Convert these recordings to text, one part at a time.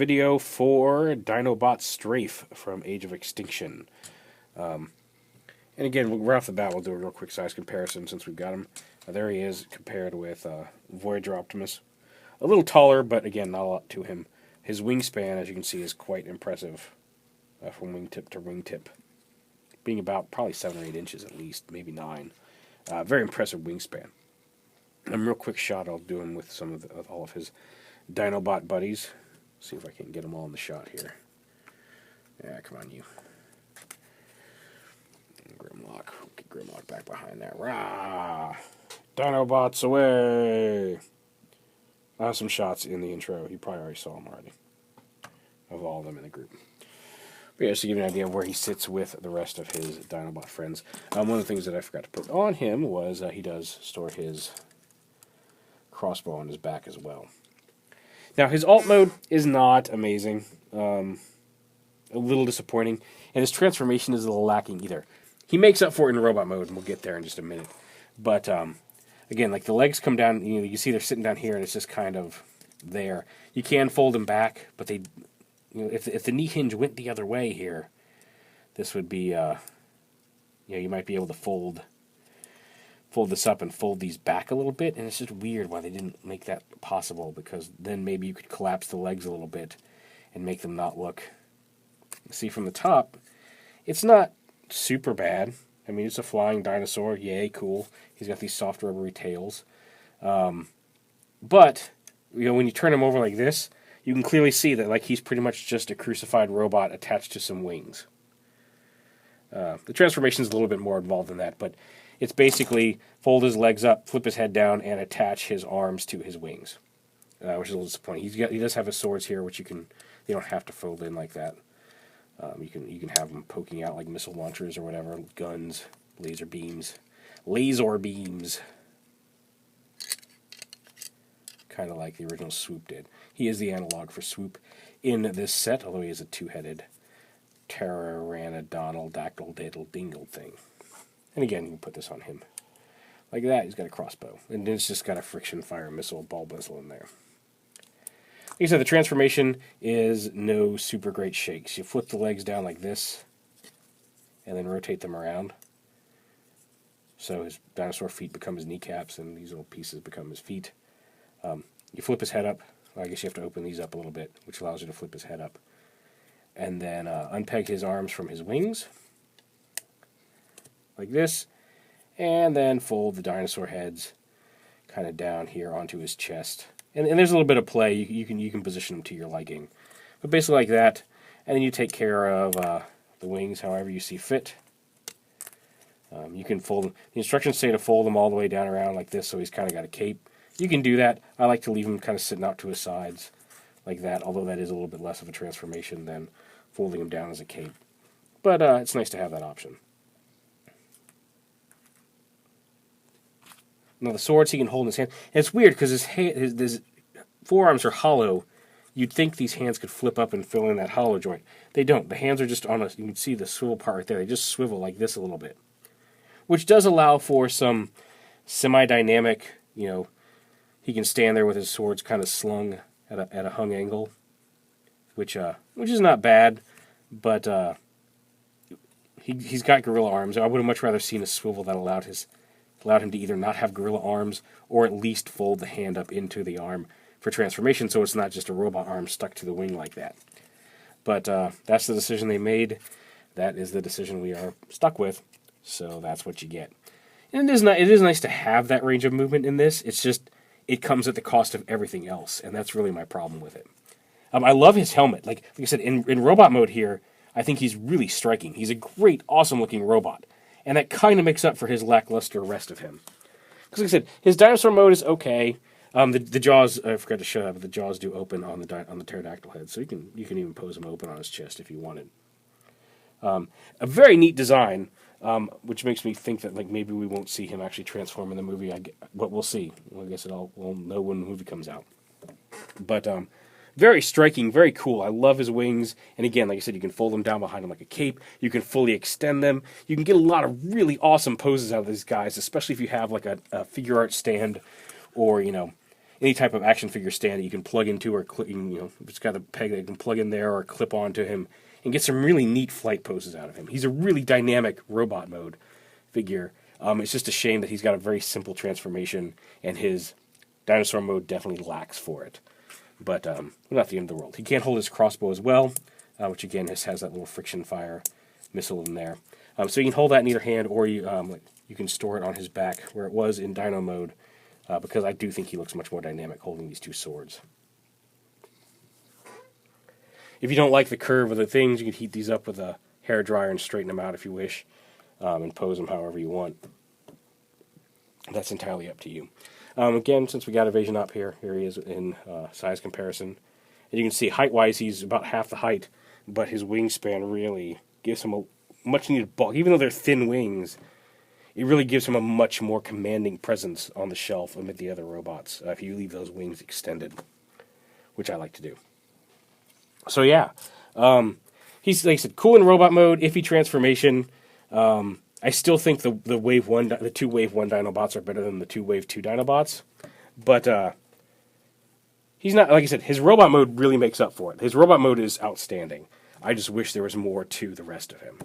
video for Dinobot Strafe from Age of Extinction. And again, right off the bat, we'll do a real quick size comparison since we've got him. There he is compared with Voyager Optimus. A little taller, but again, not a lot to him. His wingspan, as you can see, is quite impressive from wingtip to wingtip, being about probably 7 or 8 inches at least, maybe 9. Very impressive wingspan. A real quick shot I'll do him with all of his Dinobot buddies. See if I can get them all in the shot here. Yeah, come on, you. Grimlock. Get Grimlock back behind there. Rah! Dinobots away! I have some shots in the intro. You probably already saw them already. Of all of them in the group. But yeah, just to give you an idea of where he sits with the rest of his Dinobot friends. One of the things that I forgot to put on him was he does store his crossbow on his back as well. Now, his alt mode is not amazing. A little disappointing. And his transformation is a little lacking either. He makes up for it in robot mode, and we'll get there in just a minute. But, again, like the legs come down, you know, you see they're sitting down here, and it's just kind of there. You can fold them back, but they, you know, if the knee hinge went the other way here, this would be, you know, you might be able to fold this up and fold these back a little bit, and it's just weird why they didn't make that possible, because then maybe you could collapse the legs a little bit and make them not look... See, from the top, it's not super bad. I mean, it's a flying dinosaur. Yay, cool. He's got these soft rubbery tails. But, you know, when you turn him over like this, you can clearly see that like he's pretty much just a crucified robot attached to some wings. The transformation is a little bit more involved than that, but it's basically fold his legs up, flip his head down, and attach his arms to his wings, which is a little disappointing. He does have his swords here, which you don't have to fold in like that. You can have them poking out like missile launchers or whatever, guns, laser beams, kind of like the original Swoop did. He is the analog for Swoop in this set, although he is a two-headed pteranodontal dactyl diddle dingle thing. And again, you can put this on him like that. He's got a crossbow, and it's just got a friction fire missile, ball missile in there. Like I said, the transformation is no super great shakes. You flip the legs down like this, and then rotate them around. So his dinosaur feet become his kneecaps, and these little pieces become his feet. You flip his head up. Well, I guess you have to open these up a little bit, which allows you to flip his head up. And then unpeg his arms from his wings, like this. And then fold the dinosaur heads kind of down here onto his chest. And there's a little bit of play. You can position them to your liking. But basically like that. And then you take care of the wings however you see fit. You can fold them. The instructions say to fold them all the way down around like this, so he's kind of got a cape. You can do that. I like to leave him kind of sitting out to his sides like that, although that is a little bit less of a transformation than folding him down as a cape. But it's nice to have that option. Now the swords he can hold in his hand. And it's weird because his forearms are hollow. You'd think these hands could flip up and fill in that hollow joint. They don't. The hands are just on a... You can see the swivel part right there. They just swivel like this a little bit. Which does allow for some semi-dynamic, you know... He can stand there with his swords kind of slung at a hung angle. Which is not bad. But he's got gorilla arms. I would have much rather seen a swivel that allowed him to either not have gorilla arms or at least fold the hand up into the arm for transformation so it's not just a robot arm stuck to the wing like that. But that's the decision they made. That is the decision we are stuck with. So that's what you get. And it is nice to have that range of movement in this. It's just, it comes at the cost of everything else, and that's really my problem with it. I love his helmet. Like I said, in robot mode here, I think he's really striking. He's a great, awesome-looking robot. And that kind of makes up for his lackluster rest of him. Because like I said, his dinosaur mode is okay. The jaws, I forgot to show that, but the jaws do open on the pterodactyl head. So you can even pose them open on his chest if you wanted. A very neat design, which makes me think that like maybe we won't see him actually transform in the movie. But we'll see. Well, I guess we'll know when the movie comes out. But very striking, very cool. I love his wings. And again, like I said, you can fold them down behind him like a cape. You can fully extend them. You can get a lot of really awesome poses out of these guys, especially if you have like a figure art stand or, you know, any type of action figure stand that you can plug into or clip, you know, if it's got a peg that you can plug in there or clip onto him and get some really neat flight poses out of him. He's a really dynamic robot mode figure. It's just a shame that he's got a very simple transformation, and his dinosaur mode definitely lacks for it. But not the end of the world. He can't hold his crossbow as well, which again has that little friction fire missile in there. So you can hold that in either hand, or you can store it on his back where it was in Dino mode, because I do think he looks much more dynamic holding these two swords. If you don't like the curve of the things, you can heat these up with a hairdryer and straighten them out if you wish, and pose them however you want. That's entirely up to you. Again, since we got Evasion up here he is in size comparison. And you can see height-wise he's about half the height, but his wingspan really gives him a much-needed bulk. Even though they're thin wings, it really gives him a much more commanding presence on the shelf amid the other robots if you leave those wings extended, which I like to do. So yeah, he's, like I said, cool in robot mode, iffy transformation. I still think the Wave 1, the two Wave 1 Dinobots are better than the two Wave 2 Dinobots, but he's not, like I said, his robot mode really makes up for it. His robot mode is outstanding. I just wish there was more to the rest of him.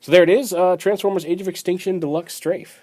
So there it is, Transformers Age of Extinction Deluxe Strafe.